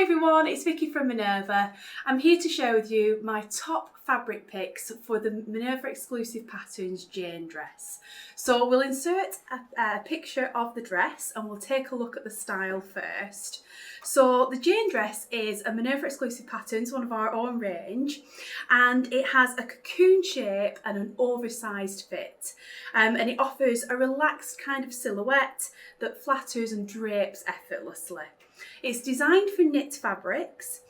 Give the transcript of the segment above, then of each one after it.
Hi everyone, it's Vicky from Minerva. I'm here to share with you my top fabric picks for the Minerva Exclusive Patterns Jane dress. So we'll insert a picture of the dress and we'll take a look at the style first. So the Jane dress is a Minerva Exclusive Patterns, one of our own range, and it has a cocoon shape and an oversized fit. And it offers a relaxed kind of silhouette that flatters and drapes effortlessly. It's designed for knit fabrics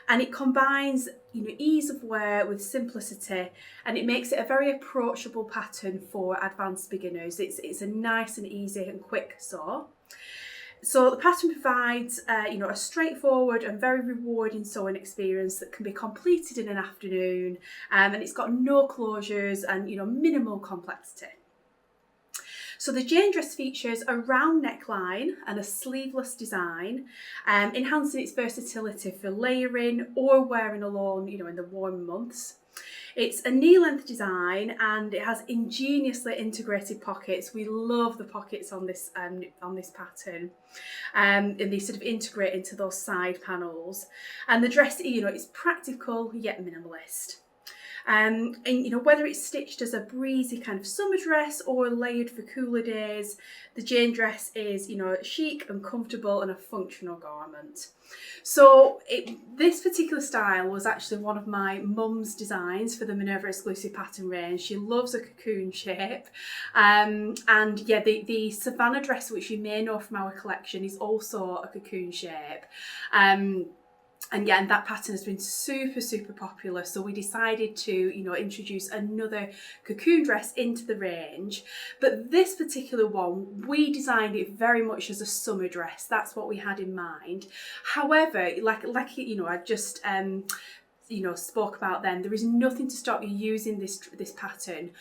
and it combines ease of wear with simplicity, and it makes it a very approachable pattern for advanced beginners. It's a nice and easy and quick sew. So the pattern provides a straightforward and very rewarding sewing experience that can be completed in an afternoon, and it's got no closures and minimal complexity. So the Jane dress features a round neckline and a sleeveless design, enhancing its versatility for layering or wearing alone, in the warm months. It's a knee-length design and it has ingeniously integrated pockets. We love the pockets on this pattern, and they sort of integrate into those side panels. And the dress, it's practical yet minimalist. And whether it's stitched as a breezy kind of summer dress or layered for cooler days, the Jane dress is chic and comfortable and a functional garment. So this particular style was actually one of my mum's designs for the Minerva Exclusive Pattern range. She loves a cocoon shape, and yeah, the Savannah dress, which you may know from our collection, is also a cocoon shape. And that pattern has been super popular, so we decided to introduce another cocoon dress into the range. But this particular one, we designed it very much as a summer dress. That's what we had in mind. However, like I just spoke about then, there is nothing to stop you using this pattern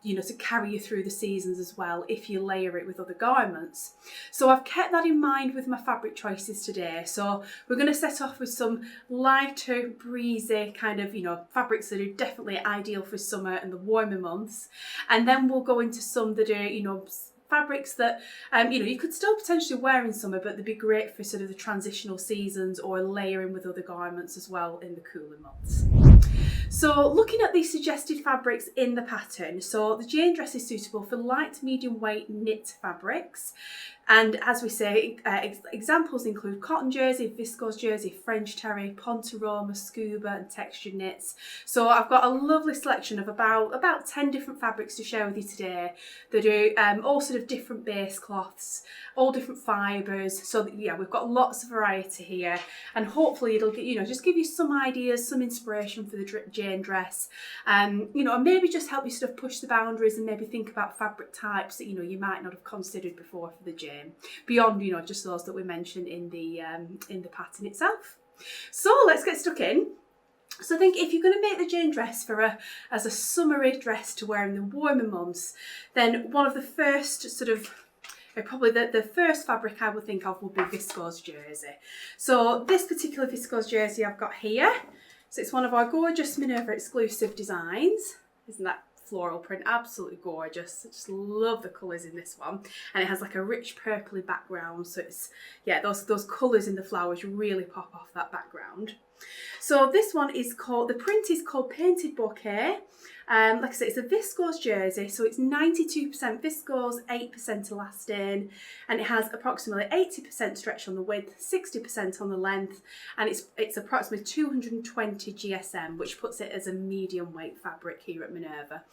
to carry you through the seasons as well if you layer it with other garments. So I've kept that in mind with my fabric choices today. So we're going to set off with some lighter, breezy kind of fabrics that are definitely ideal for summer and the warmer months, and then we'll go into some that are fabrics that you could still potentially wear in summer, but they'd be great for sort of the transitional seasons or layering with other garments as well in the cooler months. So looking at the suggested fabrics in the pattern, so the Jane dress is suitable for light medium weight knit fabrics, and as we say, examples include cotton jersey, viscose jersey, French terry, Pontto Roma, scuba and textured knits. So I've got a lovely selection of about 10 different fabrics to share with you today that are all sort of different base cloths, all different fibres. So yeah, we've got lots of variety here, and hopefully it'll get just give you some ideas, some inspiration for the Jane dress, and maybe just help you sort of push the boundaries and maybe think about fabric types that you might not have considered before for the Jane, beyond just those that we mentioned in the pattern itself. So let's get stuck in. So I think if you're going to make the Jane dress as a summery dress to wear in the warmer months, then one of the first probably the first fabric I would think of would be Visos Jersey. So this particular Visos Jersey I've got here, so it's one of our gorgeous Minerva Exclusive designs. Isn't that floral print absolutely gorgeous? I just love the colours in this one, and it has like a rich purpley background, so it's those colours in the flowers really pop off that background. So this one is the print is called Painted Bouquet. Like I said, it's a viscose jersey, so it's 92% viscose, 8% elastane, and it has approximately 80% stretch on the width, 60% on the length, and it's approximately 220 GSM, which puts it as a medium weight fabric here at Minerva.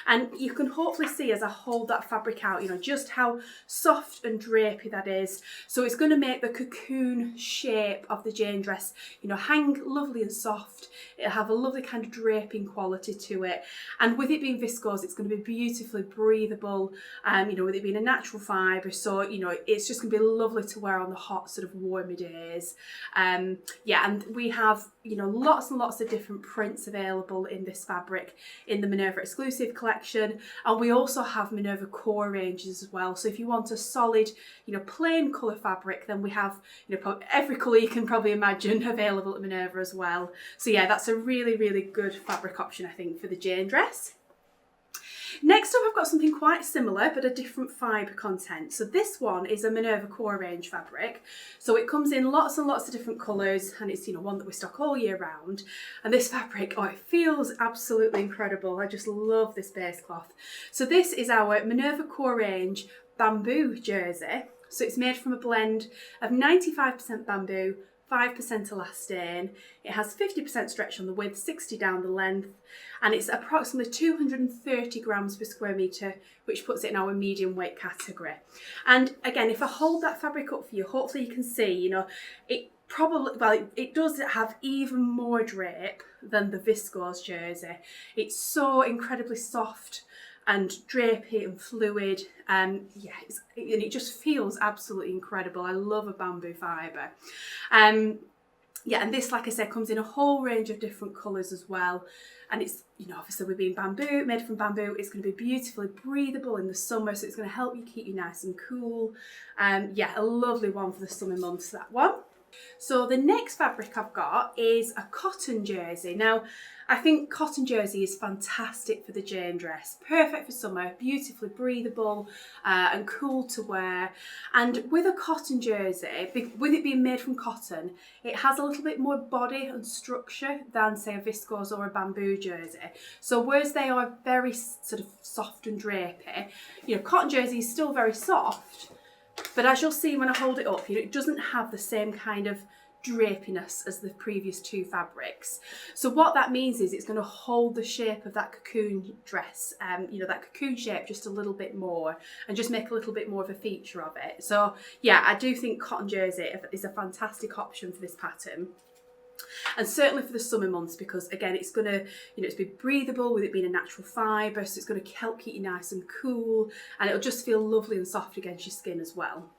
And you can hopefully see as I hold that fabric out, just how soft and drapey that is. So it's going to make the cocoon shape of the Jane dress, hang lovely and soft. It'll have a lovely kind of draping quality to it. And with it being viscose, it's going to be beautifully breathable, with it being a natural fibre. So, it's just going to be lovely to wear on the hot sort of warmer days. And we have, lots and lots of different prints available in this fabric in the Minerva Exclusive collection. And we also have Minerva core ranges as well. So if you want a solid, plain colour fabric, then we have, every colour you can probably imagine available at Minerva as well. So yeah, that's a really, really good fabric option, I think, for the Jane dress. Next up, I've got something quite similar, but a different fibre content. So this one is a Minerva core range fabric. So it comes in lots and lots of different colours, and it's, you know, one that we stock all year round. And this fabric, oh, it feels absolutely incredible. I just love this base cloth. So this is our Minerva core range bamboo jersey. So it's made from a blend of 95% bamboo, 5% elastane. It has 50% stretch on the width, 60 down the length, and it's approximately 230 grams per square metre, which puts it in our medium weight category. And again, if I hold that fabric up for you, hopefully you can see, you know, it probably, well, it does have even more drape than the viscose jersey. It's so incredibly soft and drapey and fluid, and it just feels absolutely incredible. I love a bamboo fibre. Yeah, and this, like I said, comes in a whole range of different colours as well. And it's, you know, obviously with being bamboo, made from bamboo, it's going to be beautifully breathable in the summer, so it's going to help you keep you nice and cool. Yeah, a lovely one for the summer months, that one. So the next fabric I've got is a cotton jersey. Now, I think cotton jersey is fantastic for the Jane dress. Perfect for summer, beautifully breathable and cool to wear. And with a cotton jersey, with it being made from cotton, it has a little bit more body and structure than, say, a viscose or a bamboo jersey. So whereas they are very sort of soft and drapey, you know, cotton jersey is still very soft, but as you'll see when I hold it up, you know, it doesn't have the same kind of drapiness as the previous two fabrics. So what that means is it's going to hold the shape of that cocoon dress, you know, that cocoon shape just a little bit more, and just make a little bit more of a feature of it. So yeah, I do think cotton jersey is a fantastic option for this pattern. And certainly for the summer months, because again, it's going to, you know, it's be breathable with it being a natural fibre, so it's going to help keep you nice and cool, and it'll just feel lovely and soft against your skin as well.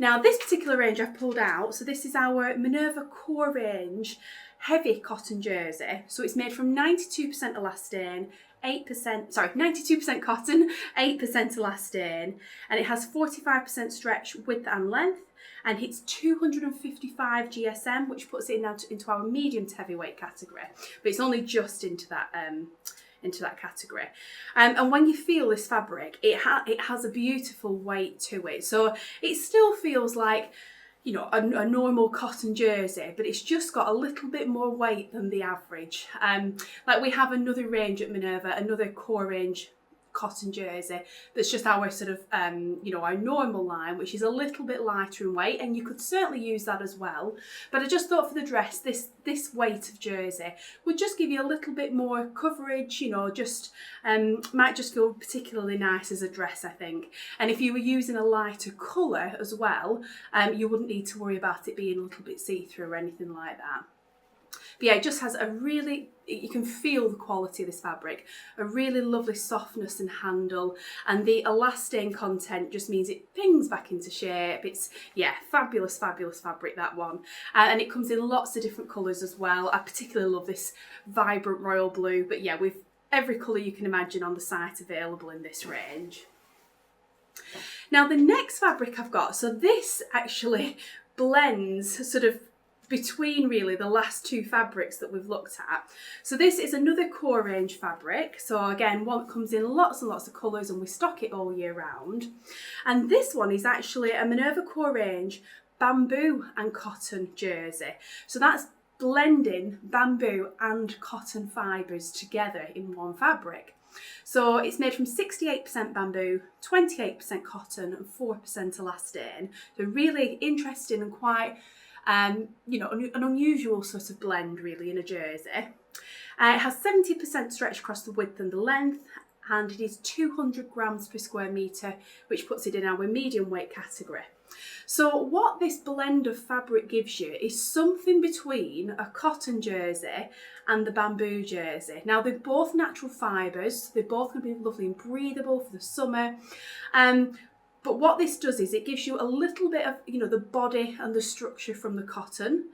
Now, this particular range I've pulled out, so this is our Minerva core range heavy cotton jersey. So it's made from 92% elastane, 92% cotton, 8% elastane, and it has 45% stretch width and length, and it's 255 GSM, which puts it into our medium to heavyweight category, but it's only just into that category. And when you feel this fabric, it has a beautiful weight to it. So it still feels like, you know, a normal cotton jersey, but it's just got a little bit more weight than the average. Like we have another range at Minerva, another core range cotton jersey that's just our sort of you know, our normal line, which is a little bit lighter in weight, and you could certainly use that as well. But I just thought for the dress, this weight of jersey would just give you a little bit more coverage, you know, just might just feel particularly nice as a dress, I think. And if you were using a lighter colour as well, you wouldn't need to worry about it being a little bit see-through or anything like that. But yeah, it just has a really, you can feel the quality of this fabric, a really lovely softness and handle, and the elastane content just means it pings back into shape. It's, yeah, fabulous, fabulous fabric, that one. And it comes in lots of different colours as well. I particularly love this vibrant royal blue, but yeah, with every colour you can imagine on the site available in this range. Now the next fabric I've got, so this actually blends sort of between really the last two fabrics that we've looked at. So this is another core range fabric. So again, one that comes in lots and lots of colours, and we stock it all year round. And this one is actually a Minerva core range bamboo and cotton jersey. So that's blending bamboo and cotton fibres together in one fabric. So it's made from 68% bamboo, 28% cotton and 4% elastane. So really interesting and quite you know, an unusual sort of blend really in a jersey. It has 70% stretch across the width and the length, and it is 200 grams per square metre, which puts it in our medium weight category. So what this blend of fabric gives you is something between a cotton jersey and the bamboo jersey. Now they're both natural fibres, they're both going to be lovely and breathable for the summer. But what this does is it gives you a little bit of, you know, the body and the structure from the cotton,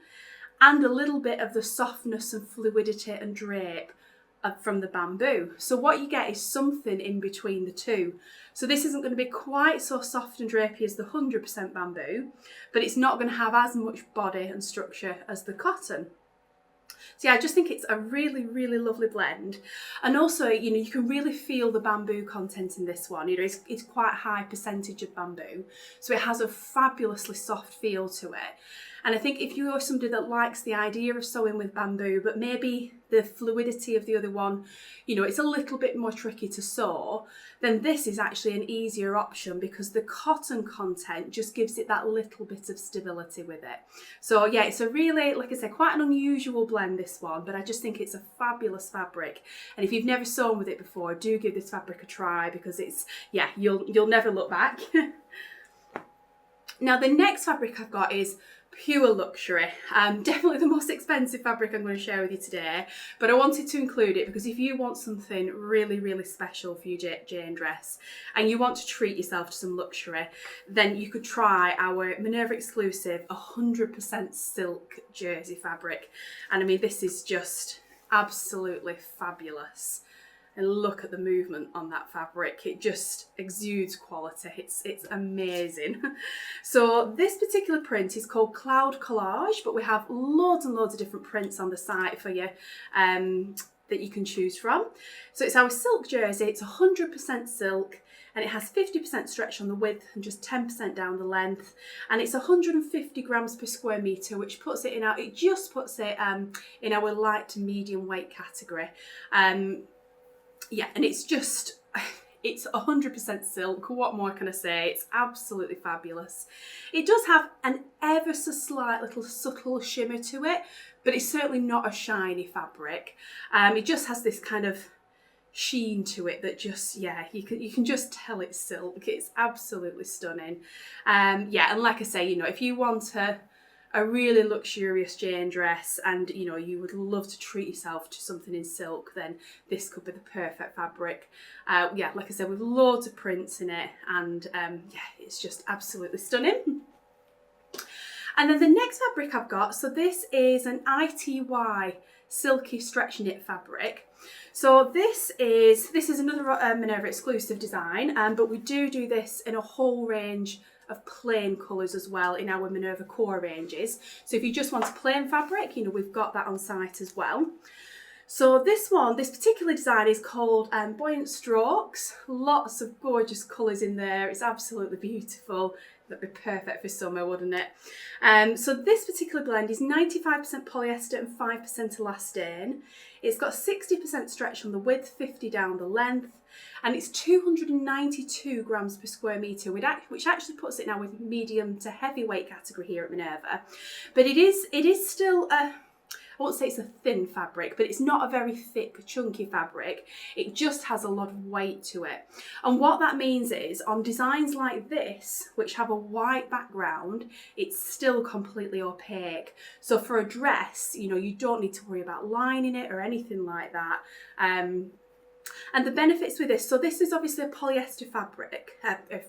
and a little bit of the softness and fluidity and drape from the bamboo. So what you get is something in between the two. So this isn't going to be quite so soft and drapey as the 100% bamboo, but it's not going to have as much body and structure as the cotton. So yeah, I just think it's a really, really lovely blend. And also, you know, you can really feel the bamboo content in this one. You know, it's quite a high percentage of bamboo. So it has a fabulously soft feel to it. And I think if you are somebody that likes the idea of sewing with bamboo, but maybe the fluidity of the other one, you know, it's a little bit more tricky to sew, then this is actually an easier option because the cotton content just gives it that little bit of stability with it. So yeah, it's a really, like I said, quite an unusual blend, this one, but I just think it's a fabulous fabric. And if you've never sewn with it before, do give this fabric a try because it's, yeah, you'll never look back. Now the next fabric I've got is pure luxury. Definitely the most expensive fabric I'm going to share with you today, but I wanted to include it because if you want something really, really special for your Jane dress and you want to treat yourself to some luxury, then you could try our Minerva Exclusive 100% silk jersey fabric. And I mean, this is just absolutely fabulous. And look at the movement on that fabric. It just exudes quality. It's amazing. So this particular print is called Cloud Collage, but we have loads and loads of different prints on the site for you that you can choose from. So it's our silk jersey. It's 100% silk and it has 50% stretch on the width and just 10% down the length. And it's 150 grams per square metre, which puts it in our, it just puts it in our light to medium weight category. Yeah, and it's just, it's 100% silk. What more can I say? It's absolutely fabulous. It does have an ever so slight little subtle shimmer to it, but it's certainly not a shiny fabric. It just has this kind of sheen to it that just, yeah, you can just tell it's silk. It's absolutely stunning. Yeah, and like I say, you know, if you want a really luxurious Jane dress and you know you would love to treat yourself to something in silk, then this could be the perfect fabric. Yeah, like I said, with loads of prints in it, and yeah, it's just absolutely stunning. And then the next fabric I've got, so this is an ITY silky stretch knit fabric. So this is another Minerva exclusive design, but we do this in a whole range of plain colours as well in our Minerva core ranges. So if you just want a plain fabric, you know, we've got that on site as well. So this particular design is called Buoyant Strokes. Lots of gorgeous colours in there. It's absolutely beautiful. That'd be perfect for summer, wouldn't it? So this particular blend is 95% polyester and 5% elastane. It's got 60% stretch on the width, 50 down the length, and it's 292 grams per square metre, which actually puts it now with medium to heavyweight category here at Minerva. But it is still a, I won't say it's a thin fabric, but it's not a very thick, chunky fabric. It just has a lot of weight to it. And what that means is, on designs like this, which have a white background, it's still completely opaque. So for a dress, you know, you don't need to worry about lining it or anything like that. And the benefits with this, so this is obviously a polyester fabric,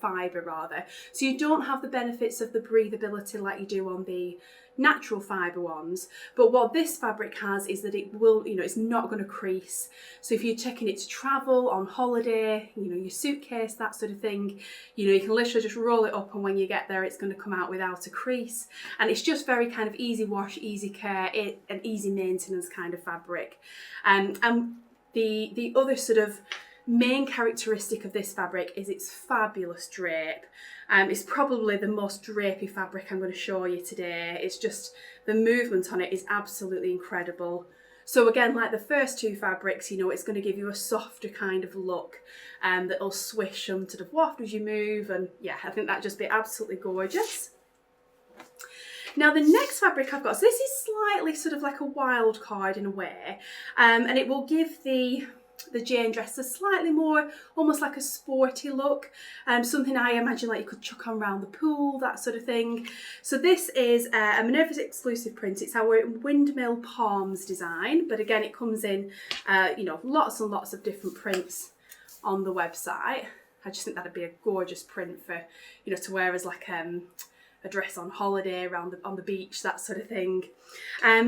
fibre rather, so you don't have the benefits of the breathability like you do on the natural fibre ones, but what this fabric has is that it will, you know, it's not going to crease. So if you're taking it to travel, on holiday, you know, your suitcase, that sort of thing, you know, you can literally just roll it up and when you get there it's going to come out without a crease, and it's just very kind of easy wash, easy care, an easy maintenance kind of fabric. And the other sort of main characteristic of this fabric is its fabulous drape. It's probably the most drapey fabric I'm going to show you today. It's just, the movement on it is absolutely incredible. So again, like the first two fabrics, you know, it's going to give you a softer kind of look that'll swish and sort of waft as you move, and yeah, I think that'd just be absolutely gorgeous. Now the next fabric I've got, so this is slightly sort of like a wild card in a way, and it will give the Jane dress a slightly more, almost like a sporty look, something I imagine like you could chuck on around the pool, that sort of thing. So this is a Minerva exclusive print. It's our Windmill Palms design, but again it comes in you know, lots and lots of different prints on the website. I just think that'd be a gorgeous print for, you know, to wear as like a dress on holiday, on the beach, that sort of thing.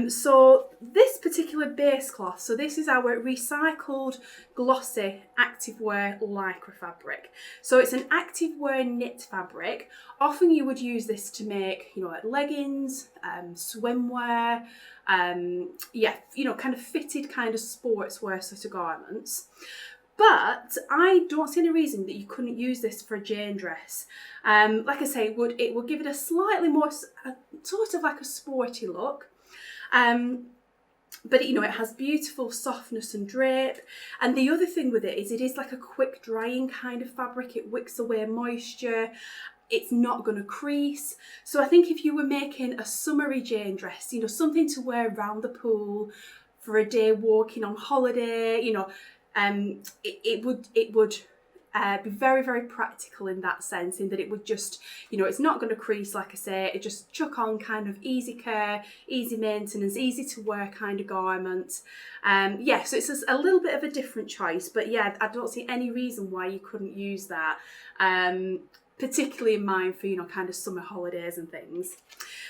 So this particular base cloth, so this is our recycled glossy activewear lycra fabric. So it's an activewear knit fabric. Often you would use this to make, you know, like leggings, swimwear, yeah, you know, kind of fitted kind of sportswear sort of garments. But I don't see any reason that you couldn't use this for a Jane dress. Like I say, it would give it a slightly more, sort of like a sporty look. But you know, it has beautiful softness and drape. And the other thing with it is like a quick drying kind of fabric. It wicks away moisture. It's not going to crease. So I think if you were making a summery Jane dress, you know, something to wear around the pool for a day walking on holiday, you know, it would be very, very practical in that sense, in that it would just, you know, it's not going to crease, like I say, it just chuck on kind of easy care, easy maintenance, easy to wear kind of garment. Yeah, so it's just a little bit of a different choice, but yeah, I don't see any reason why you couldn't use that. Particularly in mind for, you know, kind of summer holidays and things.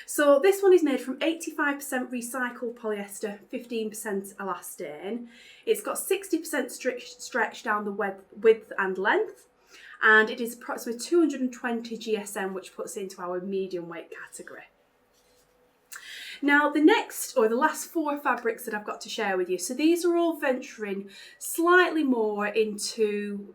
So this one is made from 85% recycled polyester, 15% elastane. It's got 60% stretch down the width and length, and it is approximately 220 GSM, which puts it into our medium weight category. Now the next, or the last 4 fabrics that I've got to share with you, so these are all venturing slightly more into,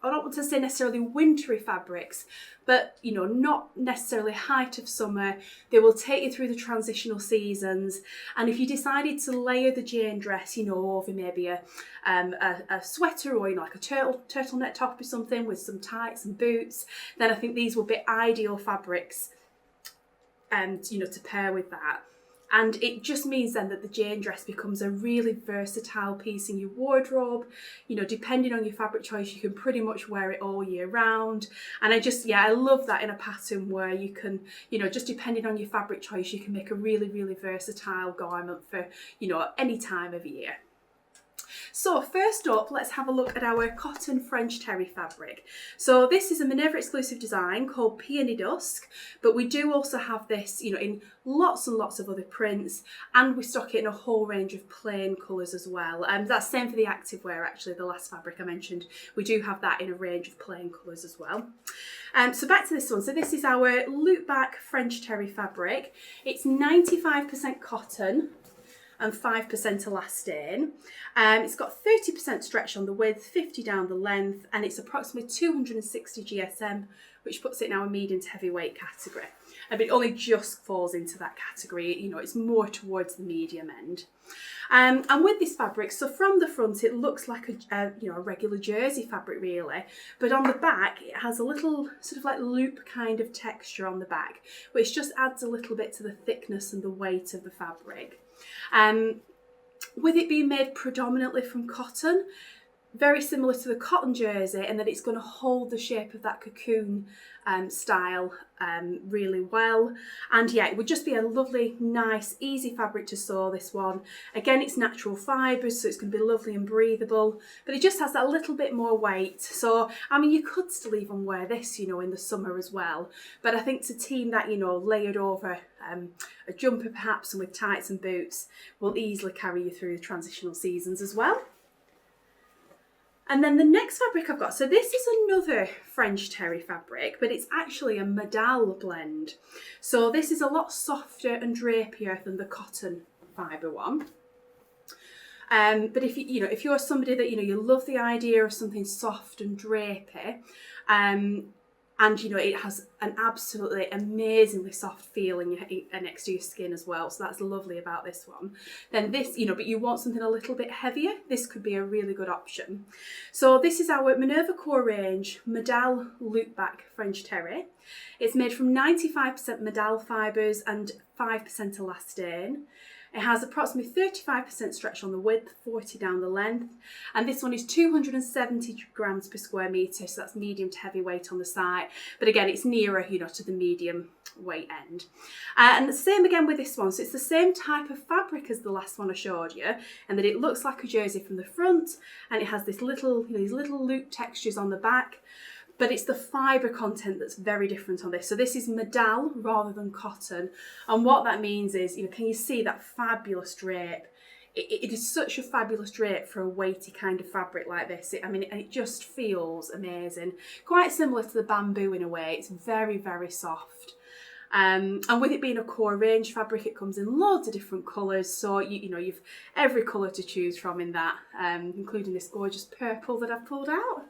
I don't want to say necessarily wintry fabrics, but you know, not necessarily height of summer. They will take you through the transitional seasons. And if you decided to layer the Jane dress, you know, over maybe a sweater, or you know, like a turtleneck top or something with some tights and boots, then I think these will be ideal fabrics, and you know, to pair with that. And it just means then that the Jane dress becomes a really versatile piece in your wardrobe. You know, depending on your fabric choice, you can pretty much wear it all year round. And I love that in a pattern where you can, you know, just depending on your fabric choice, you can make a really, really versatile garment for, you know, any time of year. So first up, let's have a look at our cotton French terry fabric. So this is a Minerva exclusive design called Peony Dusk, but we do also have this, you know, in lots and lots of other prints, and we stock it in a whole range of plain colours as well. That's same for the activewear, actually, the last fabric I mentioned. We do have that in a range of plain colours as well. So back to this one. So this is our loop back French terry fabric. It's 95% cotton and 5% elastane. It's got 30% stretch on the width, 50 down the length, and it's approximately 260 GSM, which puts it in our medium to heavyweight category. But it only just falls into that category, you know, it's more towards the medium end. And with this fabric, so from the front, it looks like a regular jersey fabric really, but on the back, it has a little sort of like loop kind of texture on the back, which just adds a little bit to the thickness and the weight of the fabric. With it being made predominantly from cotton, very similar to the cotton jersey, and that it's going to hold the shape of that cocoon style really well. And yeah, it would just be a lovely, nice, easy fabric to sew, this one. Again, it's natural fibres, so it's going to be lovely and breathable, but it just has that little bit more weight. So, I mean, you could still even wear this, you know, in the summer as well. But I think to team that, you know, layered over a jumper perhaps, and with tights and boots, will easily carry you through the transitional seasons as well. And then the next fabric I've got, so this is another French terry fabric, but it's actually a modal blend. So this is a lot softer and drapier than the cotton fibre one. But if if you're somebody that, you know, you love the idea of something soft and drapey, and you know, it has an absolutely amazingly soft feel next to your skin as well, so that's lovely about this one. Then this, you know, but you want something a little bit heavier, this could be a really good option. So this is our Minerva Core range Modal Loopback French Terry. It's made from 95% modal fibres and 5% elastane. It has approximately 35% stretch on the width, 40 down the length, and this one is 270 grams per square metre, so that's medium to heavy weight on the site, but again, it's nearer, you know, to the medium weight end. And the same again with this one, so it's the same type of fabric as the last one I showed you, and that it looks like a jersey from the front, and it has this little, you know, these little loop textures on the back. but it's the fibre content that's very different on this. So this is modal rather than cotton. And what that means is, can you see that fabulous drape? It is such a fabulous drape for a weighty kind of fabric like this. It just feels amazing. Quite similar to the bamboo in a way. It's very, very soft. And with it being a core range fabric, it comes in loads of different colours. So, you've every colour to choose from in that, including this gorgeous purple that I've pulled out.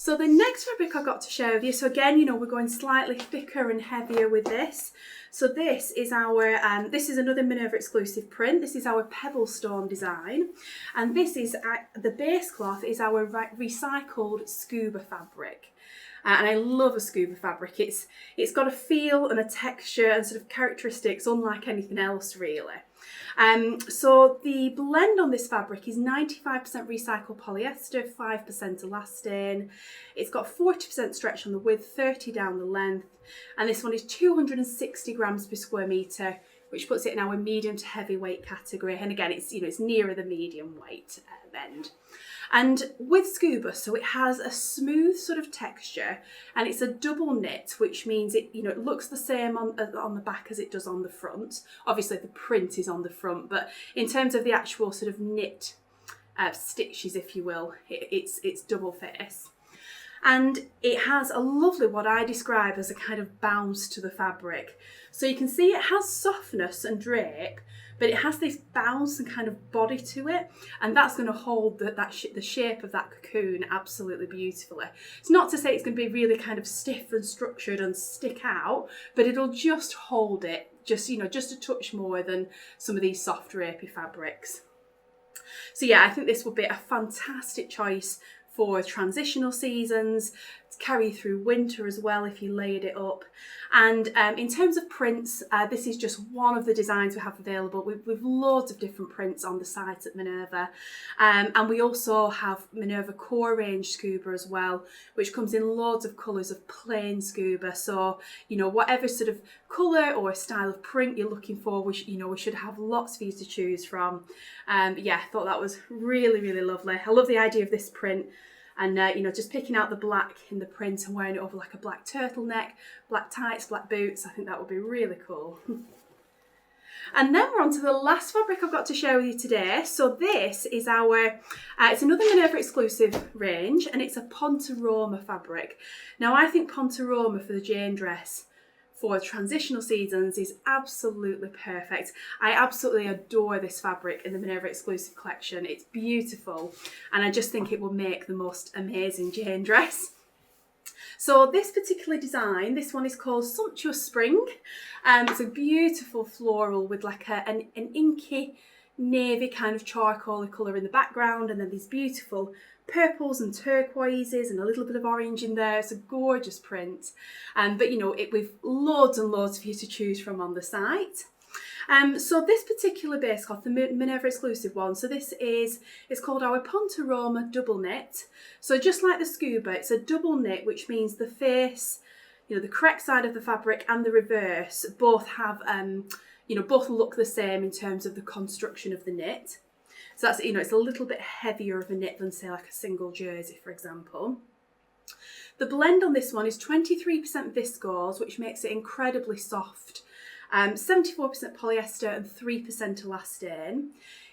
So the next fabric I got to share with you, so again, we're going slightly thicker and heavier with this. So this is our, this is another Minerva exclusive print. This is our Pebblestone design. And this is, the base cloth is our recycled scuba fabric. And I love a scuba fabric. It's got a feel and a texture and sort of characteristics unlike anything else really. So the blend on this fabric is 95% recycled polyester, 5% elastane. It's got 40% stretch on the width, 30 down the length, and this one is 260 grams per square metre, which puts it in our medium to heavyweight category. And again, it's nearer the medium weight end. And with scuba, so it has a smooth sort of texture, and it's a double knit, which means it looks the same on the back as it does on the front. Obviously the print is on the front, but in terms of the actual sort of knit stitches, if you will, it's double face. And it has a lovely, what I describe as a kind of bounce to the fabric. So you can see it has softness and drape, but it has this bounce and kind of body to it, and that's going to hold the shape of that cocoon absolutely beautifully. It's not to say it's going to be really kind of stiff and structured and stick out, but it'll just hold it just a touch more than some of these soft drapey fabrics. So yeah, I think this would be a fantastic choice for transitional seasons, to carry through winter as well if you layered it up. And in terms of prints, this is just one of the designs we have available. We've loads of different prints on the site at Minerva. And we also have Minerva Core Range Scuba as well, which comes in loads of colours of plain scuba. So, whatever sort of colour or style of print you're looking for, we should have lots for you to choose from. Yeah, I thought that was really, really lovely. I love the idea of this print. And, just picking out the black in the print and wearing it over like a black turtleneck, black tights, black boots, I think that would be really cool. And then we're on to the last fabric I've got to share with you today. So this is our, it's another Minerva exclusive range, and it's a Pontto Roma fabric. Now I think Pontto Roma for the Jane dress for transitional seasons is absolutely perfect. I absolutely adore this fabric in the Minerva exclusive collection. It's beautiful, and I just think it will make the most amazing Jane dress. So this particular design, this one is called Sumptuous Spring. It's a beautiful floral with like an inky navy kind of charcoal colour in the background, and then these beautiful purples and turquoises and a little bit of orange in there. It's a gorgeous print, but we've loads and loads for you to choose from on the site. So this particular base cloth, the Minerva exclusive one, so it's called our Pontto Roma double knit. So just like the scuba, it's a double knit, which means the face, the correct side of the fabric and the reverse both have both look the same in terms of the construction of the knit. So that's, it's a little bit heavier of a knit than say like a single jersey, for example. The blend on this one is 23% viscose, which makes it incredibly soft. 74% polyester and 3% elastane.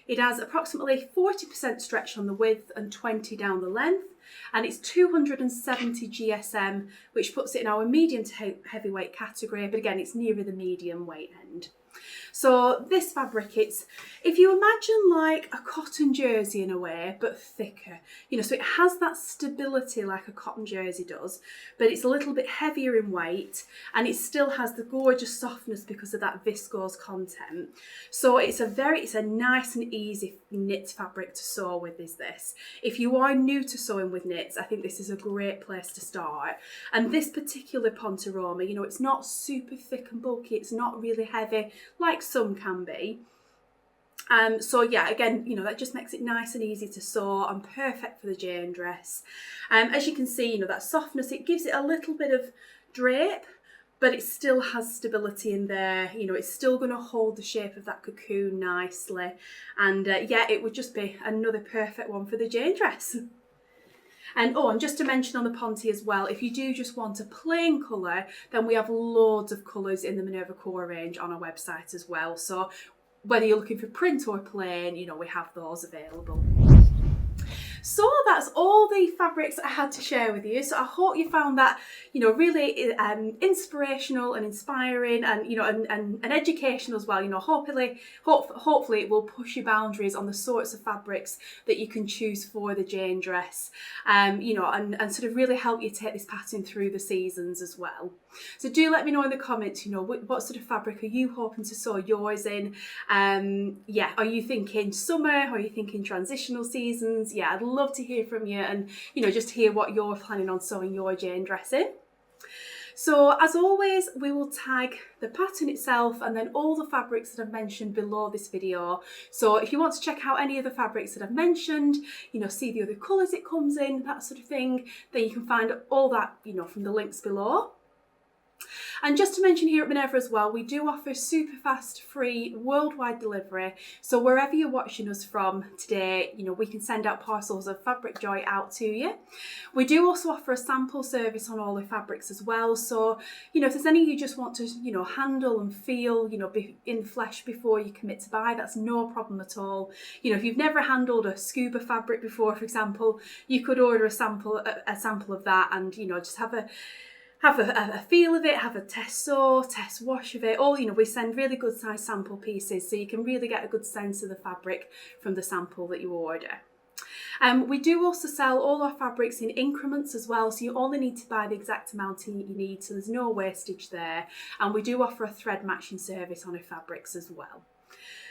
It has approximately 40% stretch on the width and 20 down the length, and it's 270 GSM, which puts it in our medium to heavyweight category, but again, it's nearer the medium weight end. So this fabric, if you imagine like a cotton jersey in a way, but thicker, so it has that stability like a cotton jersey does, but it's a little bit heavier in weight, and it still has the gorgeous softness because of that viscose content. So it's a nice and easy knit fabric to sew with, is this. If you are new to sewing with knits, I think this is a great place to start. And this particular Pontto Roma, it's not super thick and bulky, it's not really heavy like some can be. So yeah, again, that just makes it nice and easy to sew and perfect for the Jane dress. As you can see, that softness, it gives it a little bit of drape, but it still has stability in there. It's still going to hold the shape of that cocoon nicely. And yeah, it would just be another perfect one for the Jane dress. And just to mention on the Ponte as well, if you do just want a plain colour, then we have loads of colours in the Minerva Core range on our website as well. So whether you're looking for print or plain, we have those available. So that's all the fabrics I had to share with you. So I hope you found that, really inspirational and inspiring, and and educational as well. Hopefully it will push your boundaries on the sorts of fabrics that you can choose for the Jane dress, and sort of really help you take this pattern through the seasons as well. So do let me know in the comments, what sort of fabric are you hoping to sew yours in? Are you thinking summer? Are you thinking transitional seasons? Yeah, I'd love to hear from you, and just hear what you're planning on sewing your Jane dress in. So as always, we will tag the pattern itself and then all the fabrics that I've mentioned below this video. So if you want to check out any of the fabrics that I've mentioned, see the other colours it comes in, that sort of thing, then you can find all that, from the links below. And just to mention here at Minerva as well, we do offer super fast, free, worldwide delivery. So wherever you're watching us from today, we can send out parcels of Fabric Joy out to you. We do also offer a sample service on all the fabrics as well. So, if there's any you just want to, handle and feel, be in flesh before you commit to buy, that's no problem at all. If you've never handled a scuba fabric before, for example, you could order a sample of that, and, just have a feel of it, have a test sew, test wash of it. We send really good size sample pieces, so you can really get a good sense of the fabric from the sample that you order. We do also sell all our fabrics in increments as well, so you only need to buy the exact amount you need, so there's no wastage there. And we do offer a thread matching service on our fabrics as well.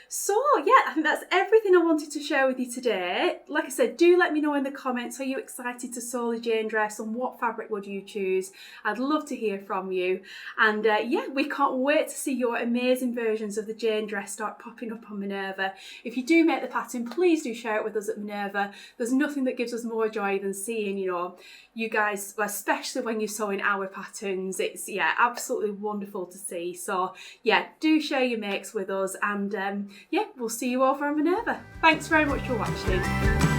So yeah, I think that's everything I wanted to share with you today. Like I said, do let me know in the comments, are you excited to sew the Jane dress, and what fabric would you choose? I'd love to hear from you. And we can't wait to see your amazing versions of the Jane dress start popping up on Minerva. If you do make the pattern, please do share it with us at Minerva. There's nothing that gives us more joy than seeing, you guys, especially when you're sewing our patterns. It's absolutely wonderful to see. So do share your makes with us, and we'll see you over on Minerva. Thanks very much for watching.